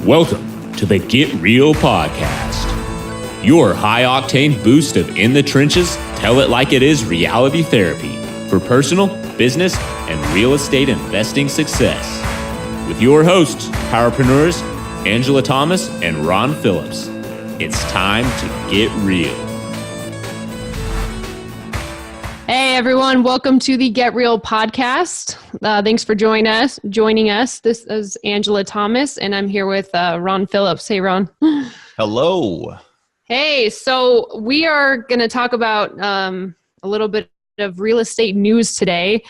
Welcome to the Get Real Podcast, your high-octane boost of in the trenches, tell it like it is reality therapy for personal, business, and real estate investing success. With your hosts, powerpreneurs, Angela Thomas and Ron Phillips. It's time to get real. Hey everyone, welcome to the Get Real Podcast. Thanks for joining us. This is Angela Thomas, and I'm here with Ron Phillips. Hey, Ron. Hello. Hey, so we are going to talk about a little bit of real estate news today.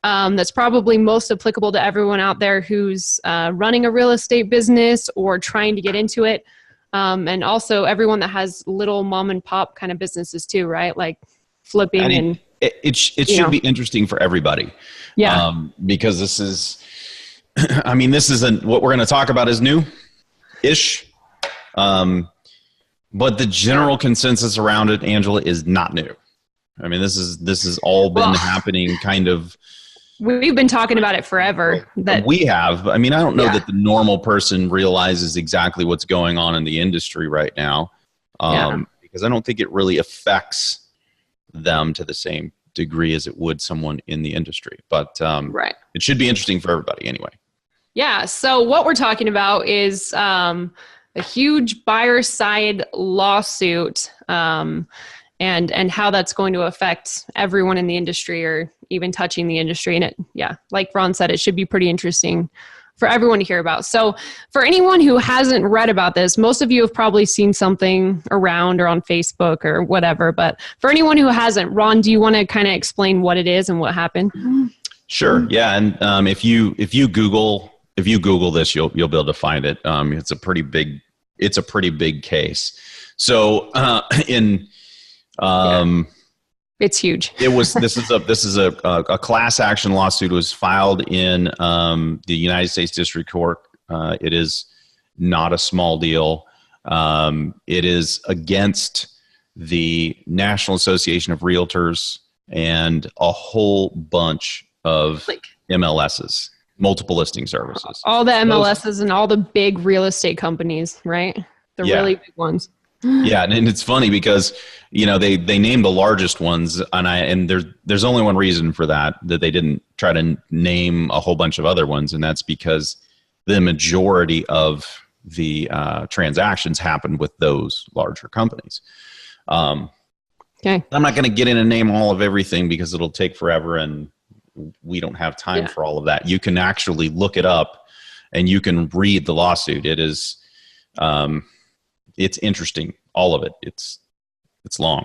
That's probably most applicable to everyone out there who's running a real estate business or trying to get into it, and also everyone that has little mom and pop kind of businesses too, right? Like flipping It should be interesting for everybody. Yeah. Because this is, this isn't what we're going to talk about is new-ish. But the general consensus around it, Angela, is not new. I mean, this has all been happening kind of. We've been talking about it forever. We have. I mean, I don't know that the normal person realizes exactly what's going on in the industry right now. Because I don't think it really affects them to the same degree as it would someone in the industry. But it should be interesting for everybody anyway. Yeah. So what we're talking about is a huge buyer side lawsuit and how that's going to affect everyone in the industry or even touching the industry. And like Ron said, it should be pretty interesting for everyone to hear about. So for anyone who hasn't read about this, most of you have probably seen something around or on Facebook or whatever. But for anyone who hasn't, Ron, do you want to kind of explain what it is and what happened? Sure. Yeah. And if you Google this, you'll be able to find it. It's a pretty big case. So it's huge. This is a class action lawsuit. It was filed in the United States District Court. It is not a small deal. It is against the National Association of Realtors and a whole bunch of MLSs, multiple listing services. All the MLSs and all the big real estate companies, right? The really big ones. Yeah, and it's funny because they named the largest ones, and there's only one reason for that they didn't try to name a whole bunch of other ones, and that's because the majority of the transactions happened with those larger companies. Okay, I'm not going to get in and name all of everything because it'll take forever, and we don't have time for all of that. You can actually look it up, and you can read the lawsuit. It is. It's interesting, all of it. It's long,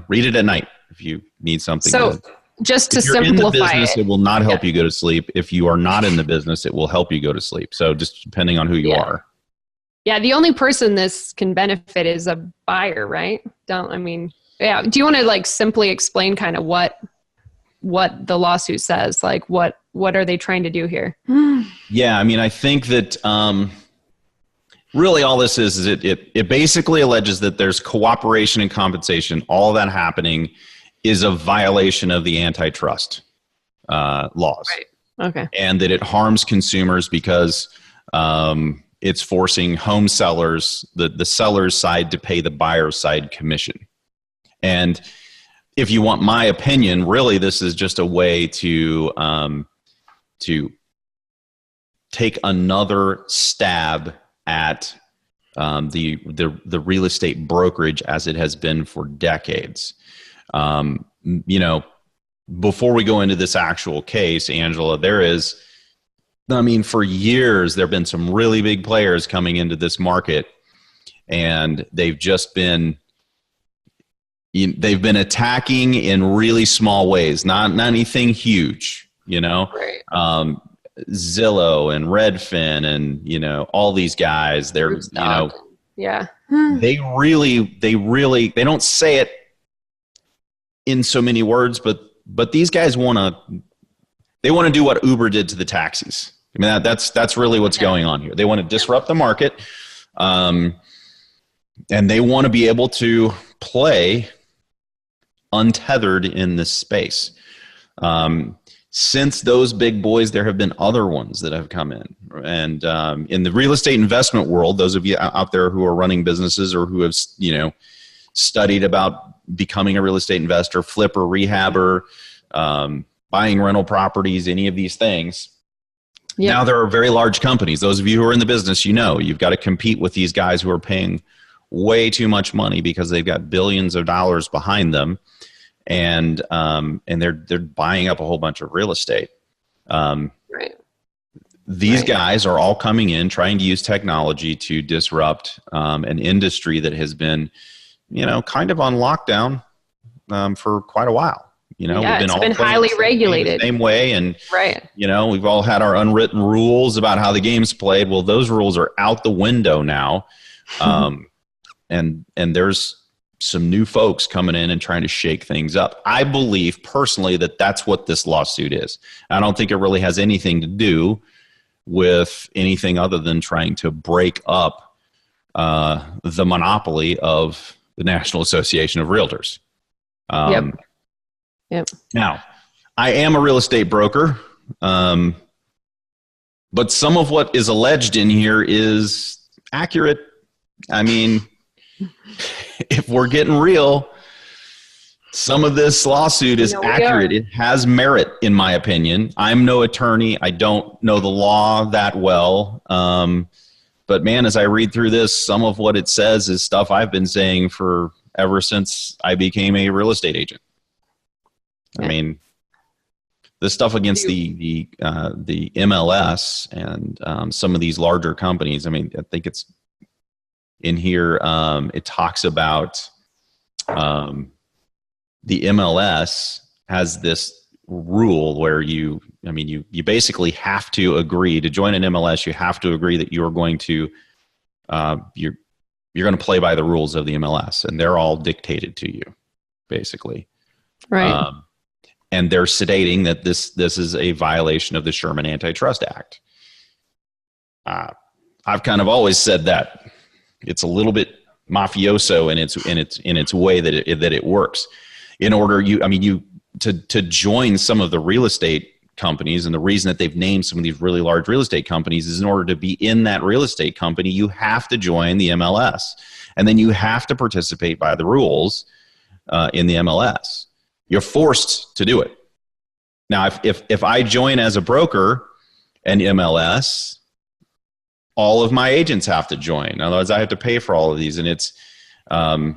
read it at night if you need something. So just to simplify in the business, it will not help you go to sleep. If you are not in the business, it will help you go to sleep. So just depending on who you are. Yeah. The only person this can benefit is a buyer, right? Do you want to simply explain kind of what the lawsuit says? Like what are they trying to do here? Yeah. I think that, really, all this is it basically alleges that there's cooperation and compensation. All that happening is a violation of the antitrust laws. Right. Okay. And that it harms consumers because it's forcing home sellers, the seller's side, to pay the buyer's side commission. And if you want my opinion, really, this is just a way to take another stab at the real estate brokerage as it has been for decades. Before we go into this actual case, Angela, for years, there have been some really big players coming into this market, and they've been attacking in really small ways, not anything huge, Right. Zillow and Redfin and, all these guys, they don't say it in so many words, but these guys want to do what Uber did to the taxis. That's really what's going on here. They want to disrupt the market. And they want to be able to play untethered in this space. since those big boys, there have been other ones that have come in. And in the real estate investment world, those of you out there who are running businesses or who have, studied about becoming a real estate investor, flipper, rehabber, buying rental properties, any of these things. Yep. Now there are very large companies. Those of you who are in the business, you've got to compete with these guys who are paying way too much money because they've got billions of dollars behind them, and they're buying up a whole bunch of real estate. Right. These guys are all coming in trying to use technology to disrupt an industry that has been, kind of on lockdown for quite a while. We've been highly regulated the same way, and right. We've all had our unwritten rules about how the game's played. Well, those rules are out the window now, and there's some new folks coming in and trying to shake things up. I believe personally that that's what this lawsuit is. I don't think it really has anything to do with anything other than trying to break up the monopoly of the National Association of Realtors. Yep. Now, I am a real estate broker, but some of what is alleged in here is accurate. I mean, if we're getting real, some of this lawsuit is accurate. It has merit, in my opinion. I'm no attorney. I don't know the law that well. But man, as I read through this, some of what it says is stuff I've been saying for ever since I became a real estate agent. I mean, the stuff against the MLS and some of these larger companies. I mean, I think it's in here. It talks about the MLS has this rule where you basically have to agree to join an MLS. You have to agree that you are going to you're going to play by the rules of the MLS, and they're all dictated to you, basically. Right. And they're stating that this is a violation of the Sherman Antitrust Act. I've kind of always said that it's a little bit mafioso in its way that it works. In order to join some of the real estate companies, and the reason that they've named some of these really large real estate companies is in order to be in that real estate company, you have to join the MLS, and then you have to participate by the rules in the MLS. You're forced to do it. Now, if I join as a broker an MLS, all of my agents have to join. Otherwise, I have to pay for all of these, and it's Anyway,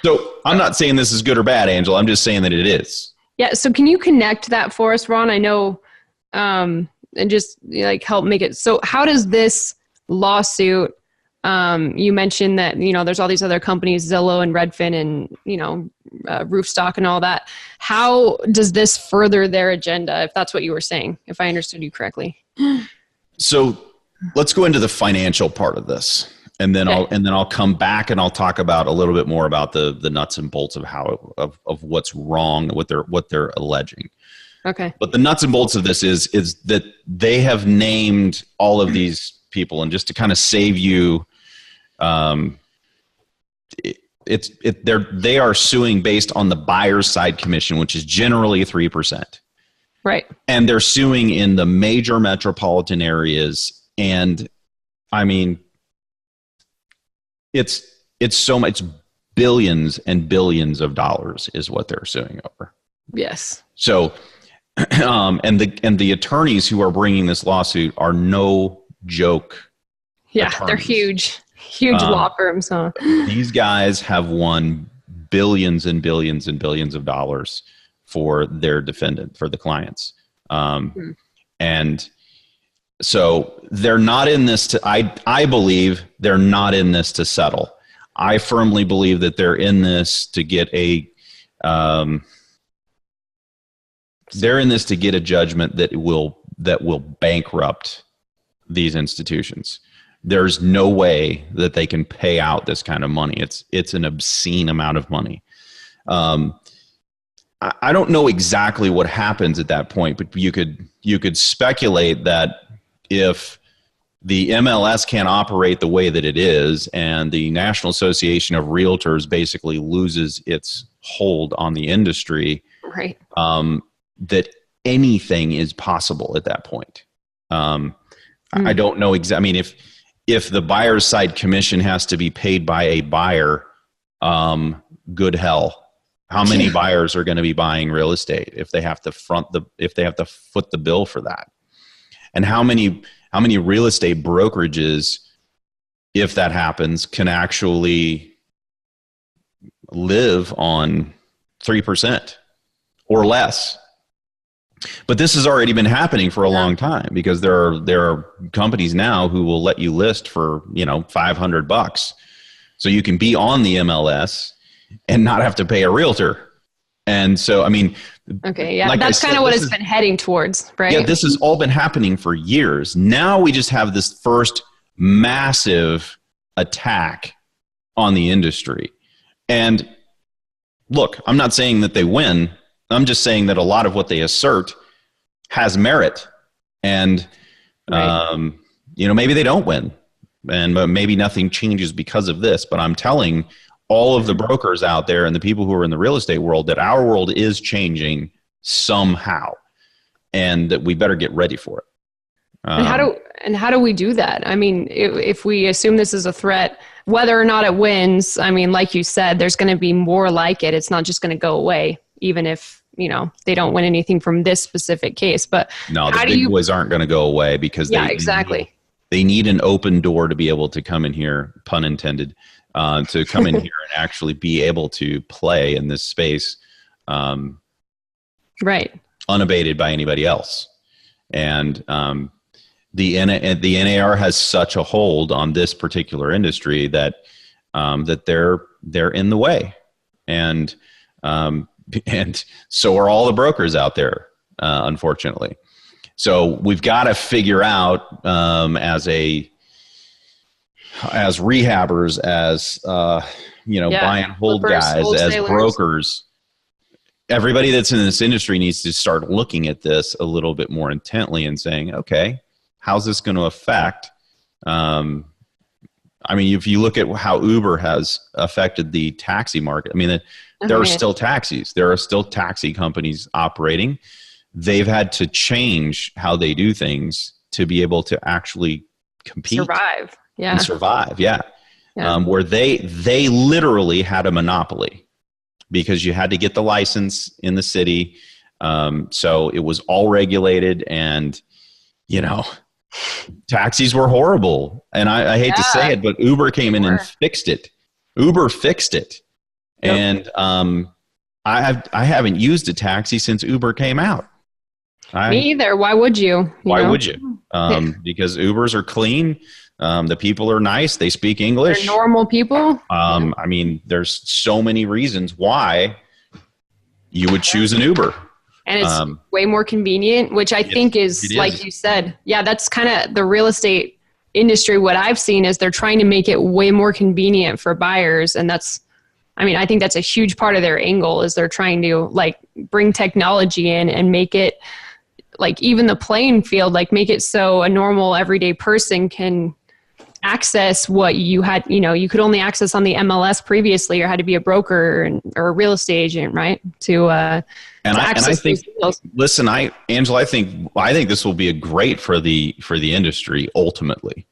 So I'm not saying this is good or bad, Angela. I'm just saying that it is. Yeah. So can you connect that for us, Ron? I know, and just help make it. So how does this lawsuit? You mentioned that, there's all these other companies, Zillow and Redfin and, Roofstock and all that. How does this further their agenda, if that's what you were saying, if I understood you correctly? So let's go into the financial part of this. And then I'll come back and I'll talk about a little bit more about the nuts and bolts of of what's wrong, what they're alleging. Okay. But the nuts and bolts of this is that they have named all of these people, and just to kind of save you, they are suing based on the buyer's side commission, which is generally 3%. Right. And they're suing in the major metropolitan areas, and I mean, it's so much, billions and billions of dollars is what they're suing over. Yes. So, and the attorneys who are bringing this lawsuit are no joke. Yeah, attorneys. They're huge law firms, huh? These guys have won billions and billions and billions of dollars for their defendant, for the clients. And so they're not in this I believe they're not in this to settle. I firmly believe that they're in this to get a judgment that will bankrupt these institutions. There's no way that they can pay out this kind of money. It's an obscene amount of money. I don't know exactly what happens at that point, but you could speculate that if the MLS can't operate the way that it is, and the National Association of Realtors basically loses its hold on the industry, Right. That anything is possible at that point. I don't know exactly. I mean, if the buyer's side commission has to be paid by a buyer, good hell. How many buyers are going to be buying real estate if they have to foot the bill for that? And how many real estate brokerages, if that happens, can actually live on 3% or less? But this has already been happening for a long time, because there are companies now who will let you list for, $500, so you can be on the MLS and not have to pay a realtor. And so, I mean, okay, yeah, like that's kind of what it's been heading towards, right? Yeah, this has all been happening for years. Now we just have this first massive attack on the industry. And look, I'm not saying that they win. I'm just saying that a lot of what they assert has merit. And, maybe they don't win. But maybe nothing changes because of this. But I'm telling all of the brokers out there and the people who are in the real estate world that our world is changing somehow, and that we better get ready for it. And how do we do that? I mean, if we assume this is a threat, whether or not it wins, I mean, like you said, there's going to be more like it. It's not just going to go away, even if, they don't win anything from this specific case. But no, the big boys aren't going to go away, because they need an open door to be able to come in here, pun intended, to come in here and actually be able to play in this space, right, unabated by anybody else. And the NAR has such a hold on this particular industry that they're in the way, and so are all the brokers out there, unfortunately. So we've got to figure out, as rehabbers, as buy and hold guys, as brokers, everybody that's in this industry needs to start looking at this a little bit more intently and saying, okay, how's this going to affect? I mean, if you look at how Uber has affected the taxi market, I mean, there are still taxis. There are still taxi companies operating. They've had to change how they do things to be able to actually compete. Survive. Yeah. Where they literally had a monopoly, because you had to get the license in the city. So it was all regulated, and, taxis were horrible. And I hate to say it, but Uber came in and fixed it. Uber fixed it. Yep. And I haven't used a taxi since Uber came out. Me either. Why would you? Why would you? Because Ubers are clean. The people are nice. They speak English. They're normal people. I mean, there's so many reasons why you would choose an Uber. And it's way more convenient, which I think is, like you said, that's kind of the real estate industry. What I've seen is they're trying to make it way more convenient for buyers. And I think that's a huge part of their angle, is they're trying to bring technology in and make it even the playing field, make it so a normal everyday person can access what you had, you could only access on the MLS previously, or had to be a broker or a real estate agent, right? I think, listen, Angela, I think this will be a great for the industry ultimately,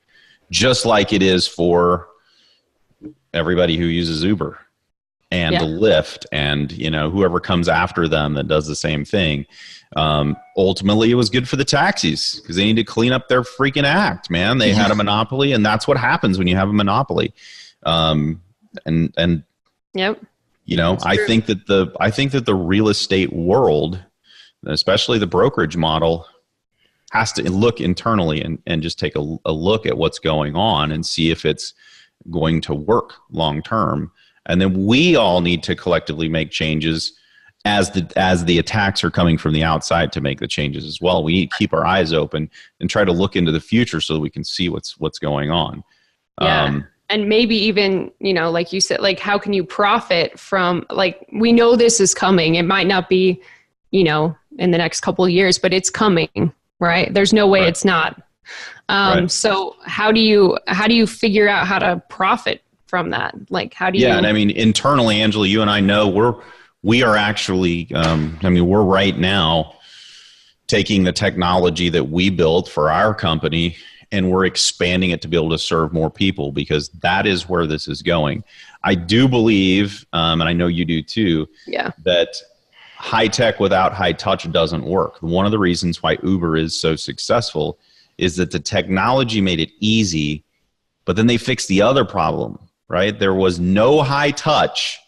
just like it is for everybody who uses Uber and Lyft and, whoever comes after them that does the same thing. Ultimately, it was good for the taxis, because they need to clean up their freaking act, man. They had a monopoly, and that's what happens when you have a monopoly. Yep. I think that the real estate world, especially the brokerage model, has to look internally and just take a look at what's going on and see if it's going to work long term. And then we all need to collectively make changes as the attacks are coming from the outside to make the changes as well. We need to keep our eyes open and try to look into the future so that we can see what's going on. Yeah. And maybe even, like you said, how can you profit from, we know this is coming. It might not be, in the next couple of years, but it's coming, right? There's no way it's not. So how do you figure out how to profit from that? How do you? Yeah. And I mean, internally, Angela, you and I know we are actually, we're right now taking the technology that we built for our company and we're expanding it to be able to serve more people, because that is where this is going. I do believe, and I know you do too, that high tech without high touch doesn't work. One of the reasons why Uber is so successful is that the technology made it easy, but then they fixed the other problem, right? There was no high touch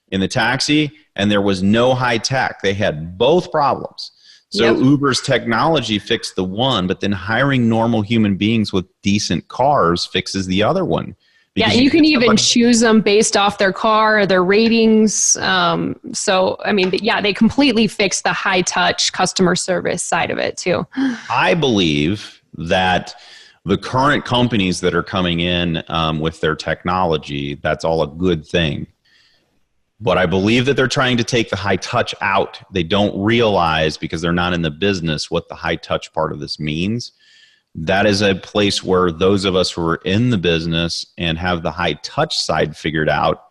in the taxi and there was no high tech. They had both problems. So Uber's technology fixed the one, but then hiring normal human beings with decent cars fixes the other one. Yeah, and you can even choose them based off their car or their ratings. So, I mean, they completely fixed the high touch customer service side of it too. I believe that the current companies that are coming in with their technology, that's all a good thing. But I believe that they're trying to take the high touch out. They don't realize, because they're not in the business, what the high touch part of this means. That is a place where those of us who are in the business and have the high touch side figured out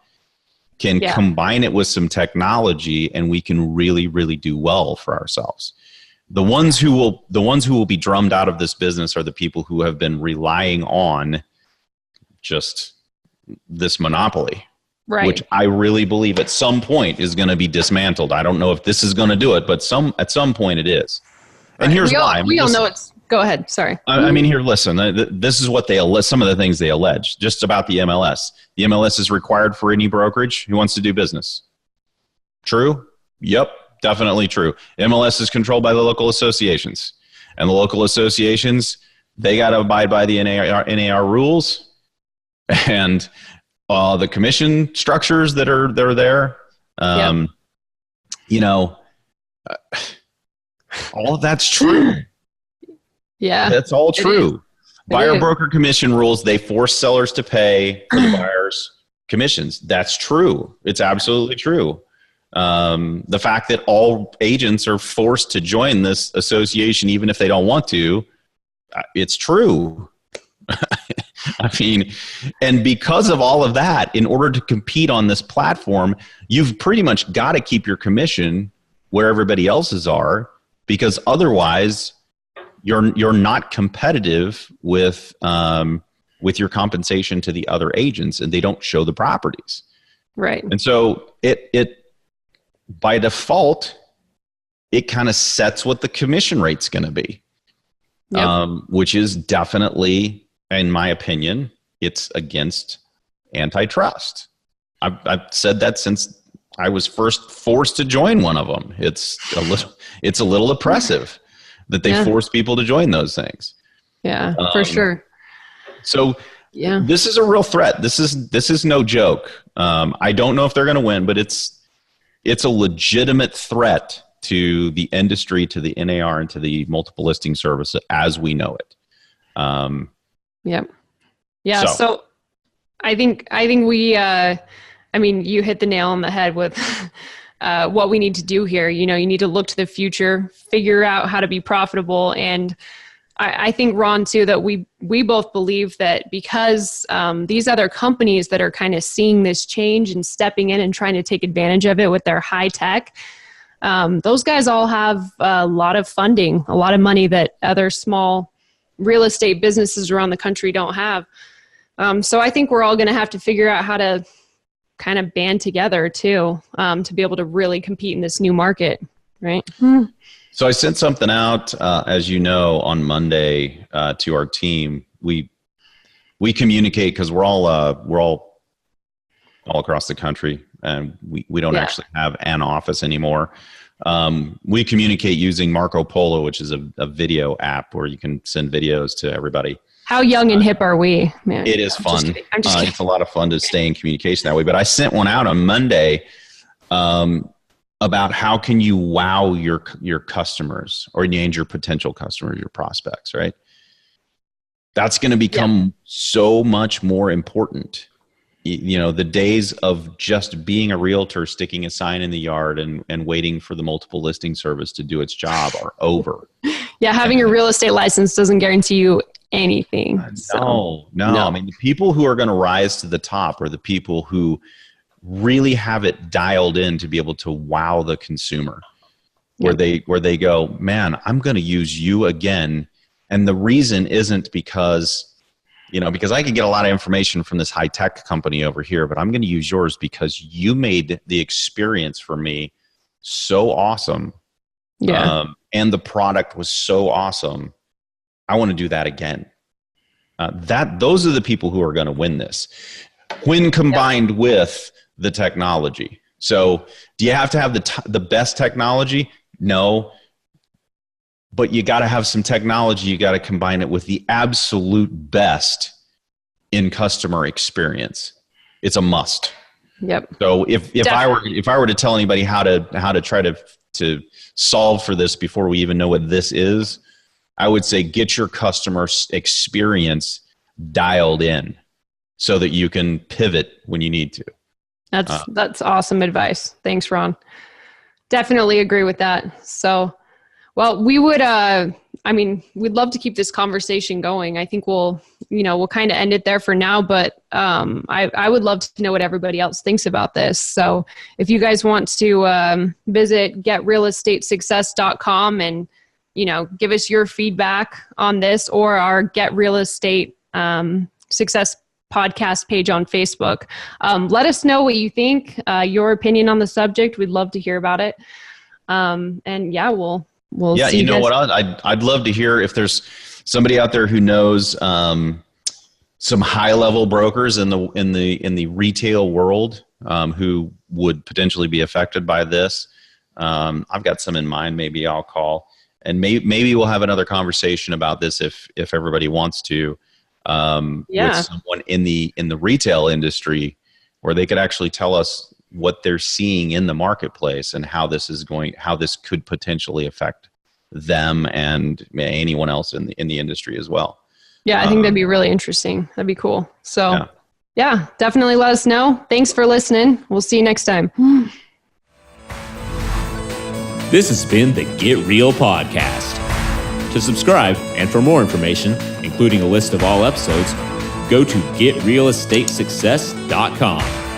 can combine it with some technology, and we can really, really do well for ourselves. The ones who will be drummed out of this business are the people who have been relying on just this monopoly. Right. Which I really believe at some point is going to be dismantled. I don't know if this is going to do it, but at some point it is. And here's why. We all know it's. Go ahead. Sorry. Here, listen. This is what some of the things they allege just about the MLS. The MLS is required for any brokerage who wants to do business. True? Yep, definitely true. MLS is controlled by the local associations, and the local associations, they got to abide by the NAR rules, and the commission structures that are there, all of that's true. Yeah, that's all true. Buyer broker commission rules, they force sellers to pay for the buyer's commissions. That's true. It's absolutely true. The fact that all agents are forced to join this association, even if they don't want to, it's true. And because of all of that, in order to compete on this platform, you've pretty much got to keep your commission where everybody else's are, because otherwise you're not competitive with your compensation to the other agents, and they don't show the properties. Right. And so it by default, it kind of sets what the commission rate's going to be, which is definitely, in my opinion, it's against antitrust. I've said that since I was first forced to join one of them. It's a little oppressive that they force people to join those things. Yeah, for sure. So this is a real threat. This is no joke. I don't know if they're going to win, but it's a legitimate threat to the industry, to the NAR, and to the multiple listing service as we know it. Yep. Yeah. So I think we, you hit the nail on the head with what we need to do here. You need to look to the future, figure out how to be profitable. And I think, Ron, too, that we both believe that because these other companies that are kind of seeing this change and stepping in and trying to take advantage of it with their high tech, those guys all have a lot of funding, a lot of money that other small real estate businesses around the country don't have. So I think we're all going to have to figure out how to kind of band together too, to be able to really compete in this new market, right? So I sent something out, as you know, on Monday to our team. We communicate because we're all across the country, and we don't actually have an office anymore. We communicate using Marco Polo, which is a video app where you can send videos to everybody. How young and hip are we? Man, it is fun. I'm just kidding. It's a lot of fun to stay in communication that way. But I sent one out on Monday about how can you wow your customers or engage your potential customers, your prospects, right? That's going to become so much more important. The days of just being a realtor, sticking a sign in the yard and waiting for the multiple listing service to do its job are over. Yeah, having a real estate license doesn't guarantee you anything. No. I mean, the people who are going to rise to the top are the people who really have it dialed in to be able to wow the consumer, where they go, man, I'm going to use you again. And the reason isn't because I can get a lot of information from this high tech company over here, but I'm going to use yours because you made the experience for me so awesome. Yeah. And the product was so awesome. I want to do that again. Those are the people who are going to win this when combined with the technology. So do you have to have the best technology? No, but you got to have some technology. You got to combine it with the absolute best in customer experience. It's a must. Yep. So if I were to tell anybody how to try to solve for this before we even know what this is, I would say get your customer experience dialed in so that you can pivot when you need to. That's awesome advice. Thanks, Ron. Definitely agree with that. So, well, we would, we'd love to keep this conversation going. I think we'll kind of end it there for now, but I would love to know what everybody else thinks about this. So if you guys want to visit getrealestatesuccess.com and, give us your feedback on this, or our Get Real Estate Success podcast page on Facebook. Let us know what you think, your opinion on the subject. We'd love to hear about it. We'll see you know what? I'd love to hear if there's somebody out there who knows some high level brokers in the retail world who would potentially be affected by this. I've got some in mind. Maybe I'll call, and maybe we'll have another conversation about this if everybody wants to. With someone in the retail industry, where they could actually tell us what they're seeing in the marketplace and how this could potentially affect them and anyone else in the industry as well. Yeah, I think that'd be really interesting. That'd be cool. So yeah, definitely let us know. Thanks for listening. We'll see you next time. This has been the Get Real Podcast. To subscribe and for more information, including a list of all episodes, go to getrealestatesuccess.com.